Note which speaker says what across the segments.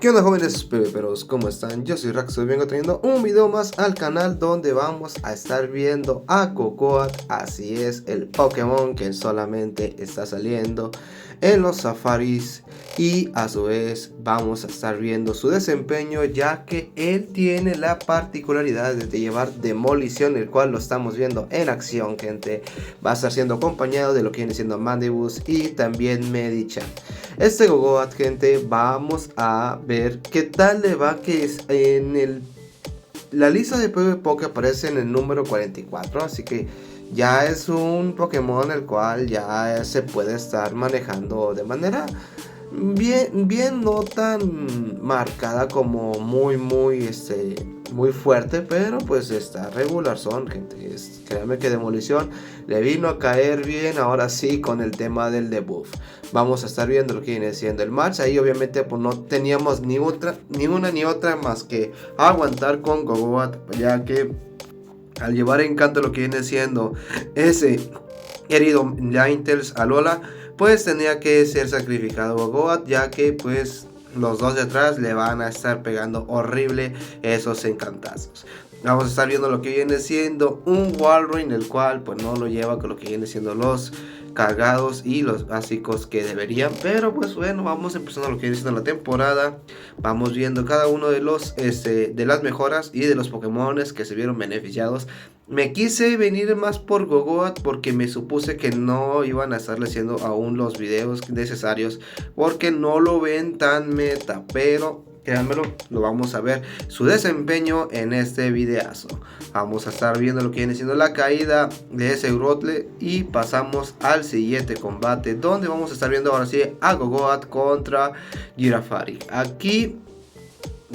Speaker 1: ¿Qué onda, jóvenes peros? ¿Cómo están? Yo soy Raxo y vengo trayendo un video más al canal donde vamos a estar viendo a Gogoat. Así es, el Pokémon que solamente está saliendo en los safaris, y a su vez vamos a estar viendo su desempeño, ya que él tiene la particularidad de llevar demolición, el cual lo estamos viendo en acción, gente. Va a estar siendo acompañado de lo que viene siendo Mandibuzz y también Medicham. Este Gogoat, gente, vamos a ver qué tal le va, que es en la lista de PvP aparece en el número 44, así que ya es un Pokémon el cual ya se puede estar manejando de manera bien, no tan marcada como muy fuerte, pero pues está regular son, gente. Créanme que Demolición le vino a caer bien ahora sí con el tema del debuff. Vamos a estar viendo lo que viene siendo el match. Ahí obviamente pues no teníamos ni una ni otra más que aguantar con Gogoat, ya que al llevar encanto lo que viene siendo ese querido Ninetales Alola, pues tenía que ser sacrificado Gogoat, ya que pues los dos de atrás le van a estar pegando horrible esos encantazos. Vamos a estar viendo lo que viene siendo un Walrein, el cual pues no lo lleva con lo que viene siendo los cargados y los básicos que deberían, pero pues bueno, vamos empezando lo que viene siendo la temporada. Vamos viendo cada uno de los de las mejoras y de los Pokémones que se vieron beneficiados. Me quise venir más por Gogoat porque me supuse que no iban a estarle haciendo aún los videos necesarios, porque no lo ven tan meta, pero créanmelo, lo vamos a ver su desempeño en este videazo. Vamos a estar viendo lo que viene siendo la caída de ese Grotle y pasamos al siguiente combate, donde vamos a estar viendo ahora sí a Gogoat contra Girafarig. Aquí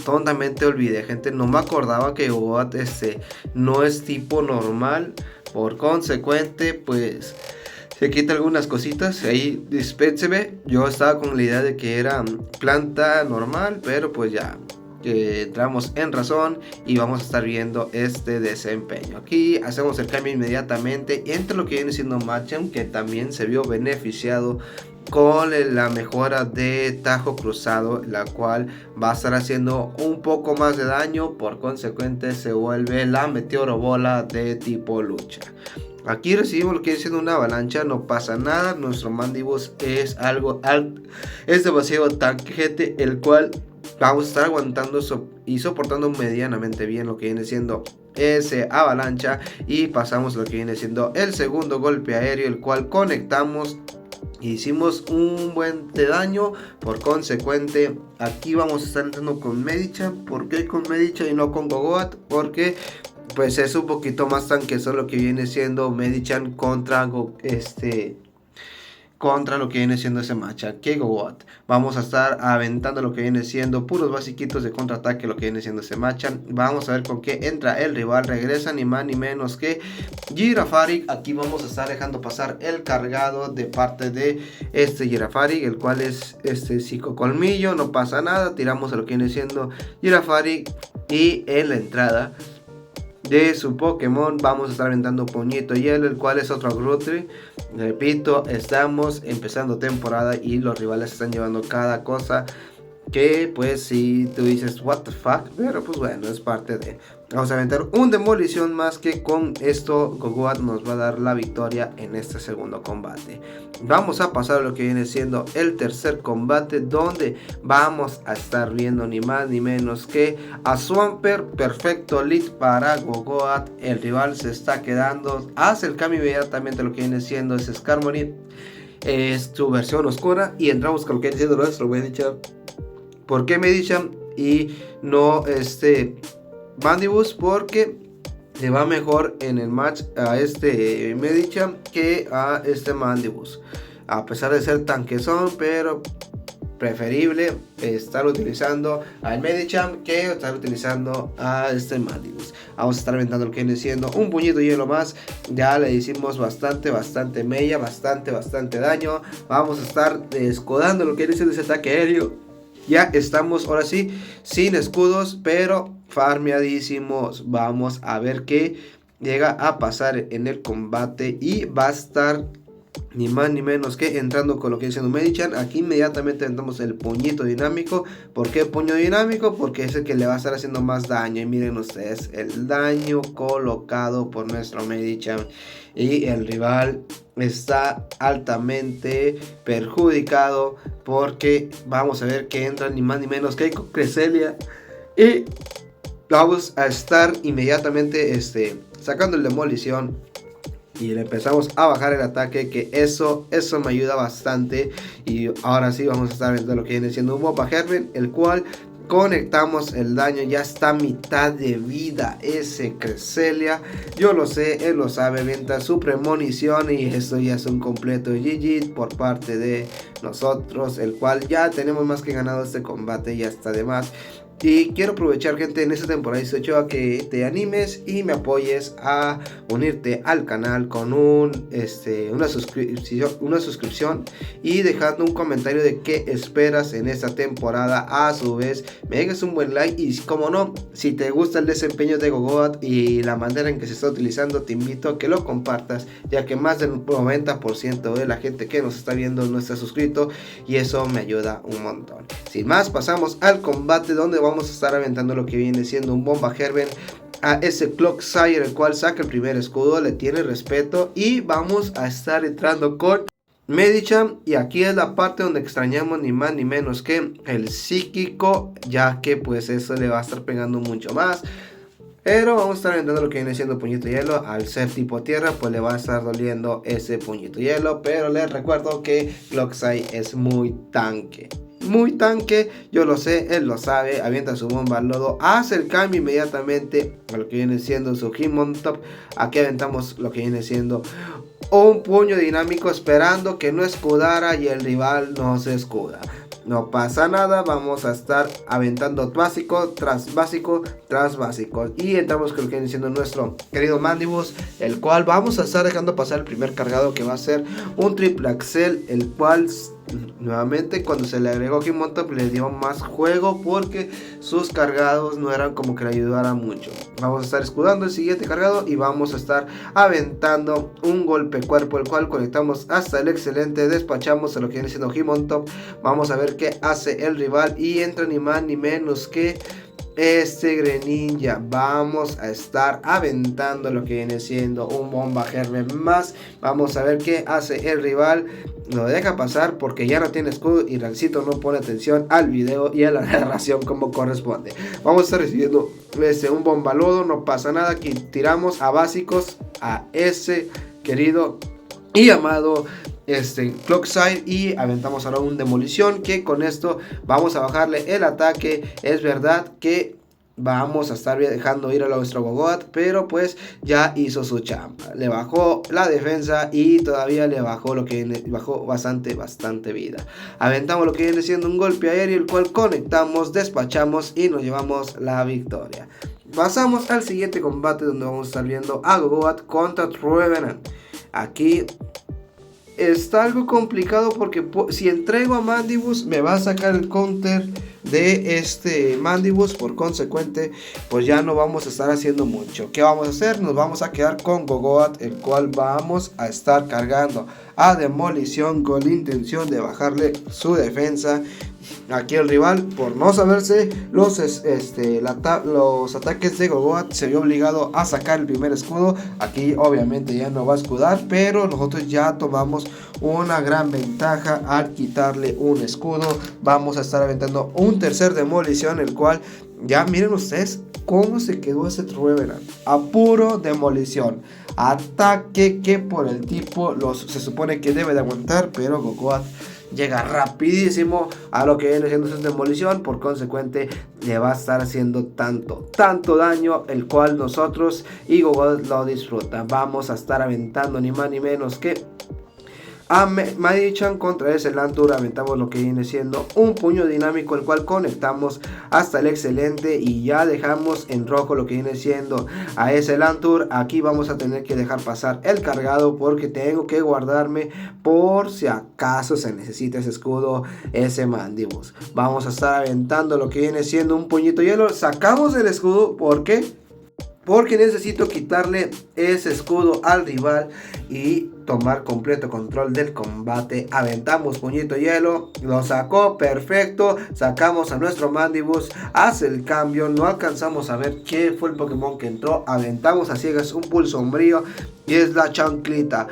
Speaker 1: tontamente olvidé, gente, no me acordaba que Gogoat no es tipo normal, por consecuente pues se quita algunas cositas, ahí dispénseme. Yo estaba con la idea de que era planta normal, pero pues ya entramos en razón y vamos a estar viendo este desempeño. Aquí hacemos el cambio inmediatamente entre lo que viene siendo Machamp, que también se vio beneficiado con la mejora de Tajo Cruzado, la cual va a estar haciendo un poco más de daño, por consecuente se vuelve la Meteoro Bola de tipo lucha. Aquí recibimos lo que viene siendo una avalancha, no pasa nada. Nuestro Mandibuzz es es demasiado tanque, gente, el cual vamos a estar aguantando y soportando medianamente bien lo que viene siendo ese avalancha. Y pasamos lo que viene siendo el segundo golpe aéreo, el cual conectamos. Hicimos un buen de daño, por consecuente aquí vamos a estar entrando con Medicham. ¿Por qué con Medicham y no con Gogoat? Porque pues es un poquito más tanqueso lo que viene siendo Medicham contra lo que viene siendo ese matchup que Gogoat. Vamos a estar aventando lo que viene siendo puros basiquitos de contraataque, lo que viene siendo ese matchup. Vamos a ver con qué entra el rival. Regresa ni más ni menos que Girafarig. Aquí vamos a estar dejando pasar el cargado de parte de este Girafarig, el cual es psicocolmillo. No pasa nada, tiramos a lo que viene siendo Girafarig y en la entrada de su Pokémon vamos a estar aventando Puñito Hielo, el cual es otro Grotle. Repito, estamos empezando temporada y los rivales están llevando cada cosa que pues si tú dices what the fuck, pero pues bueno, es parte de. Vamos a aventar un Demolición más, que con esto Gogoat nos va a dar la victoria en este segundo combate. Vamos a pasar a lo que viene siendo el tercer combate, donde vamos a estar viendo ni más ni menos que a Swampert. Perfecto lead para Gogoat. El rival se está quedando, hace el cambio inmediatamente a lo que viene siendo ese Skarmory, es su versión oscura, y entramos con lo que viene siendo nuestro Medicham. ¿Por qué Medicham y no Mandibuzz? Porque le va mejor en el match a este Medicham que a este Mandibuzz, a pesar de ser tanquezón, pero preferible estar utilizando al Medicham que estar utilizando a este Mandibuzz. Vamos a estar aventando lo que viene siendo un Puñito Hielo más. Ya le hicimos bastante mella, bastante daño. Vamos a estar escudando lo que viene siendo ese ataque aéreo. Ya estamos ahora sí sin escudos, pero farmeadísimos. Vamos a ver qué llega a pasar en el combate, y va a estar ni más ni menos que entrando con lo que dice Medichan. Aquí inmediatamente entramos el puñito dinámico. ¿Por qué puño dinámico? Porque es el que le va a estar haciendo más daño. Y miren ustedes el daño colocado por nuestro Medichan. Y el rival está altamente perjudicado, porque vamos a ver que entra ni más ni menos que con Cresselia. Y vamos a estar inmediatamente sacando el demolición. Y le empezamos a bajar el ataque, que eso me ayuda bastante. Y ahora sí vamos a estar viendo lo que viene siendo un Bomba Germen, el cual conectamos el daño. Ya está a mitad de vida ese Cresselia. Yo lo sé, él lo sabe. Avienta su premonición y esto ya es un completo GG por parte de nosotros, el cual ya tenemos más que ganado este combate. Ya está de más. Y quiero aprovechar, gente, en esta temporada 18 a que te animes y me apoyes a unirte al canal con una suscripción y dejando un comentario de qué esperas en esta temporada. A su vez, me dejes un buen like y, como no, si te gusta el desempeño de Gogoat y la manera en que se está utilizando, te invito a que lo compartas, ya que más del 90% de la gente que nos está viendo no está suscrito y eso me ayuda un montón. Sin más, pasamos al combate donde vamos a estar aventando lo que viene siendo un Bomba Germen a ese Clocksire, el cual saca el primer escudo, le tiene respeto y vamos a estar entrando con Medicham. Y aquí es la parte donde extrañamos ni más ni menos que el psíquico, ya que pues eso le va a estar pegando mucho más. Pero vamos a estar aventando lo que viene siendo puñito hielo. Al ser tipo tierra, pues le va a estar doliendo ese puñito hielo. Pero les recuerdo que Clocksire es muy tanque. Muy tanque, yo lo sé, él lo sabe. Avienta su bomba al lodo, hace el cambio inmediatamente a lo que viene siendo su Hitmontop. Aquí aventamos lo que viene siendo un puño dinámico, esperando que no escudara y el rival no se escuda. No pasa nada, vamos a estar aventando básico tras básico tras básico. Y entramos con lo que viene siendo nuestro querido Mandibus, el cual vamos a estar dejando pasar el primer cargado, que va a ser un triple axel, el cual nuevamente cuando se le agregó Hitmontop le dio más juego, porque sus cargados no eran como que le ayudara mucho. Vamos a estar escudando el siguiente cargado y vamos a estar aventando un golpe cuerpo, el cual conectamos hasta el excelente, despachamos a lo que viene siendo Hitmontop. Vamos a ver qué hace el rival y entra ni más ni menos que Greninja. Vamos a estar aventando lo que viene siendo un Bomba Germen más. Vamos a ver qué hace el rival. Lo deja pasar porque ya no tiene escudo y Raxito no pone atención al video y a la narración como corresponde. Vamos a estar recibiendo un Bomba Lodo, no pasa nada. Aquí tiramos a básicos a ese querido y amado Clocksire y aventamos ahora un demolición, que con esto vamos a bajarle el ataque. Es verdad que vamos a estar dejando ir a nuestro Gogoat, pero pues ya hizo su chamba. Le bajó la defensa y todavía le bajó lo que bajó bastante vida. Aventamos lo que viene siendo un golpe aéreo, el cual conectamos, despachamos y nos llevamos la victoria. Pasamos al siguiente combate, donde vamos a estar viendo a Gogoat contra Trevenant. Aquí está algo complicado, porque si entrego a Mandibus me va a sacar el counter de Mandibus. Por consecuente, pues ya no vamos a estar haciendo mucho. ¿Qué vamos a hacer? Nos vamos a quedar con Gogoat, el cual vamos a estar cargando a demolición con la intención de bajarle su defensa. Aquí el rival, por no saberse los ataques de Gogoat, se vio obligado a sacar el primer escudo. Aquí obviamente ya no va a escudar, pero nosotros ya tomamos una gran ventaja al quitarle un escudo. Vamos a estar aventando un tercer demolición, el cual ya miren ustedes cómo se quedó ese Trevenant a puro demolición. Ataque que por el tipo se supone que debe de aguantar, pero Gogoat llega rapidísimo a lo que viene siendo su demolición. Por consecuente, le va a estar haciendo tanto daño, el cual nosotros y Gogoat lo disfruta. Vamos a estar aventando ni más ni menos que a Medichan contra ese Lantur. Aventamos lo que viene siendo un puño dinámico, el cual conectamos hasta el excelente y ya dejamos en rojo lo que viene siendo a ese Lantur. Aquí vamos a tener que dejar pasar el cargado, porque tengo que guardarme por si acaso se necesita ese escudo, ese Mandibus. Vamos a estar aventando lo que viene siendo un puñito hielo. Sacamos el escudo, ¿por qué? Porque necesito quitarle ese escudo al rival y tomar completo control del combate. Aventamos puñito hielo, lo sacó perfecto, sacamos a nuestro Mandibus, hace el cambio, no alcanzamos a ver qué fue el Pokémon que entró, aventamos a ciegas un pulso sombrío y es la chanclita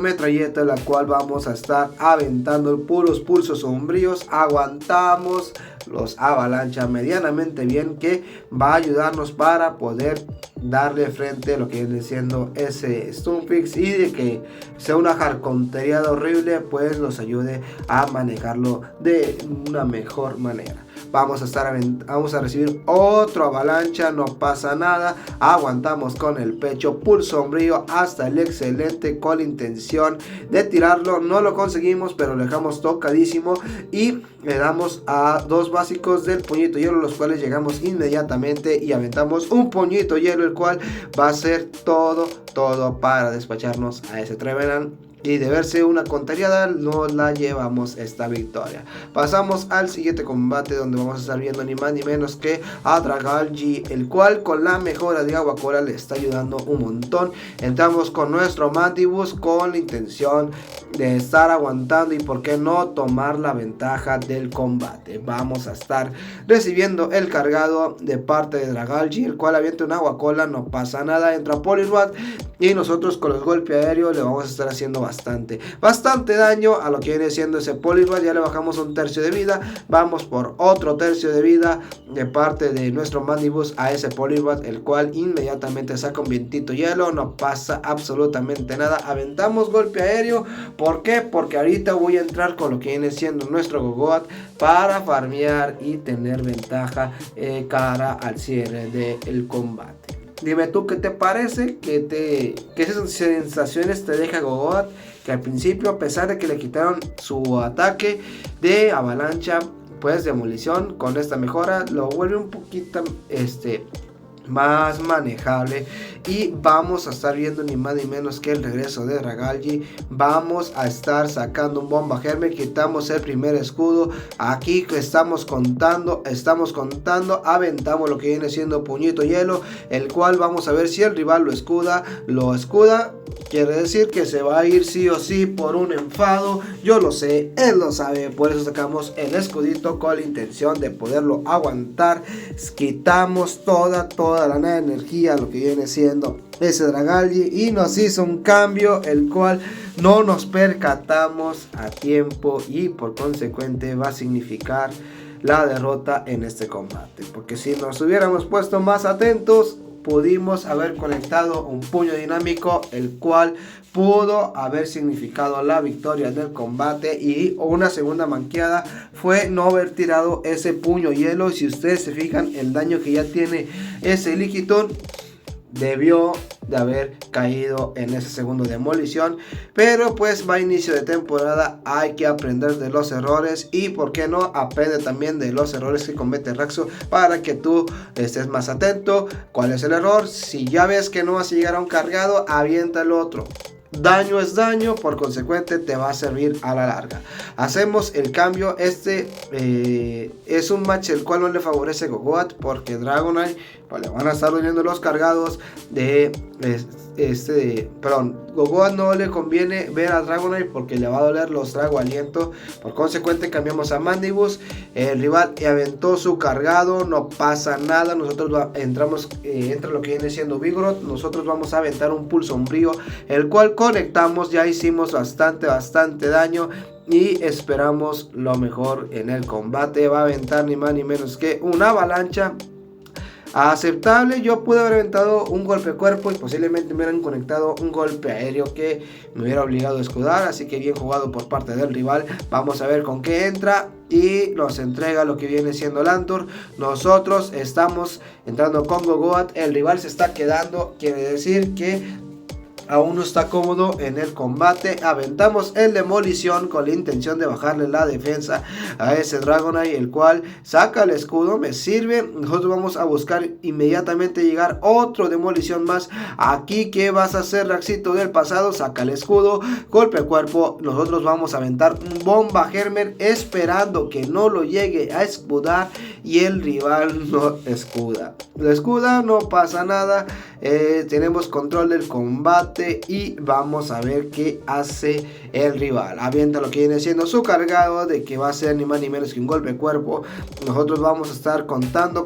Speaker 1: metralleta, la cual vamos a estar aventando puros pulsos sombríos. Aguantamos los avalancha medianamente bien, que va a ayudarnos para poder darle frente a lo que viene siendo ese Stunfisk, y de que sea una jarcontería horrible, pues nos ayude a manejarlo de una mejor manera. Vamos a recibir otro avalancha, no pasa nada, aguantamos con el pecho, pulso sombrío hasta el excelente, con la intención de tirarlo, no lo conseguimos, pero lo dejamos tocadísimo y le damos a dos básicos del puñito hielo, los cuales llegamos inmediatamente y aventamos un puñito hielo, el cual va a ser todo para despacharnos a ese Trevenant. Y de verse una contrariada, nos la llevamos esta victoria. Pasamos al siguiente combate, donde vamos a estar viendo ni más ni menos que a Dragalge, el cual con la mejora de agua coral le está ayudando un montón. Entramos con nuestro Mandibus con la intención de estar aguantando y por qué no tomar la ventaja del combate. Vamos a estar recibiendo el cargado de parte de Dragalge, el cual avienta un agua cola, no pasa nada, entra Poliwrath y nosotros con los golpes aéreos le vamos a estar haciendo bastante daño a lo que viene siendo ese Poliwrath. Ya le bajamos un tercio de vida, vamos por otro tercio de vida de parte de nuestro Mandibus a ese Poliwrath, el cual inmediatamente saca un vientito hielo, no pasa absolutamente nada. Aventamos golpe aéreo, ¿por qué? Porque ahorita voy a entrar con lo que viene siendo nuestro Gogoat para farmear y tener ventaja cara al cierre del combate. Dime tú qué te parece, qué sensaciones te deja Gogoat, que al principio, a pesar de que le quitaron su ataque de avalancha, pues demolición, con esta mejora lo vuelve un poquito más manejable. Y vamos a estar viendo ni más ni menos que el regreso de Dragalge. Vamos a estar sacando un bomba germen, quitamos el primer escudo. Aquí estamos contando, aventamos lo que viene siendo puñito hielo, el cual vamos a ver si el rival lo escuda. Quiere decir que se va a ir sí o sí por un enfado. Yo lo sé, él lo sabe, por eso sacamos el escudito con la intención de poderlo aguantar. Quitamos toda la nada energía, lo que viene siendo ese Dragalge, y nos hizo un cambio el cual no nos percatamos a tiempo, y por consecuente va a significar la derrota en este combate, porque si nos hubiéramos puesto más atentos, pudimos haber conectado un puño dinámico, el cual pudo haber significado la victoria del combate. Y una segunda manqueada fue no haber tirado ese puño hielo. Si ustedes se fijan el daño que ya tiene ese Lickitung, debió de haber caído en ese segundo demolición, pero pues va a inicio de temporada, hay que aprender de los errores, y por qué no, aprende también de los errores que comete Raxo para que tú estés más atento. ¿Cuál es el error? Si ya ves que no vas a llegar a un cargado, avienta el otro. Daño es daño, por consecuente te va a servir a la larga. Hacemos el cambio. Es un match el cual no le favorece Gogoat, porque Dragonite pues le van a estar doliendo los cargados de Gogoat no le conviene ver a Dragonite porque le va a doler los trago aliento. Por consecuente cambiamos a Mandibus. El rival aventó su cargado, no pasa nada. Nosotros entra lo que viene siendo Vigoroth. Nosotros vamos a aventar un pulso sombrío, el cual conectamos. Ya hicimos bastante daño y esperamos lo mejor en el combate. Va a aventar ni más ni menos que una avalancha aceptable. Yo pude haber aventado un golpe cuerpo y posiblemente me hubieran conectado un golpe aéreo que me hubiera obligado a escudar, así que bien jugado por parte del rival. Vamos a ver con qué entra y nos entrega lo que viene siendo Lantur. Nosotros estamos entrando con Gogoat, el rival se está quedando, quiere decir que aún no está cómodo en el combate. Aventamos el demolición con la intención de bajarle la defensa a ese Dragonite, el cual saca el escudo, me sirve. Nosotros vamos a buscar inmediatamente llegar otro demolición más. Aquí, ¿qué vas a hacer, Raxito del pasado? Saca el escudo, golpe al cuerpo. Nosotros vamos a aventar un bomba germen esperando que no lo llegue a escudar, y el rival no escuda. Lo escuda, no pasa nada. tenemos control del combate y vamos a ver qué hace el rival. Avienta lo que viene siendo su cargado, de que va a ser ni más ni menos que un golpe cuerpo. Nosotros vamos a estar contando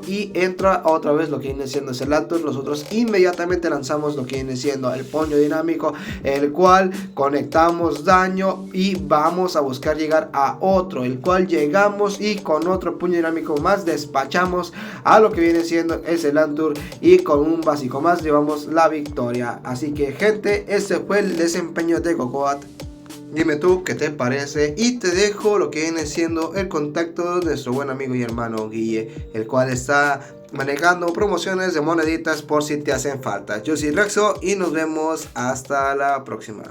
Speaker 1: y entra otra vez lo que viene siendo ese Lantur. Nosotros inmediatamente lanzamos lo que viene siendo el puño dinámico, el cual conectamos daño y vamos a buscar llegar a otro, el cual llegamos y con otro puño dinámico más despachamos a lo que viene siendo ese Lantur y con un básico más llevamos la victoria. Así que gente, este fue el desempeño de Cocoat. Dime tú qué te parece y te dejo lo que viene siendo el contacto de nuestro buen amigo y hermano Guille, el cual está manejando promociones de moneditas por si te hacen falta. Yo soy Raxo y nos vemos hasta la próxima.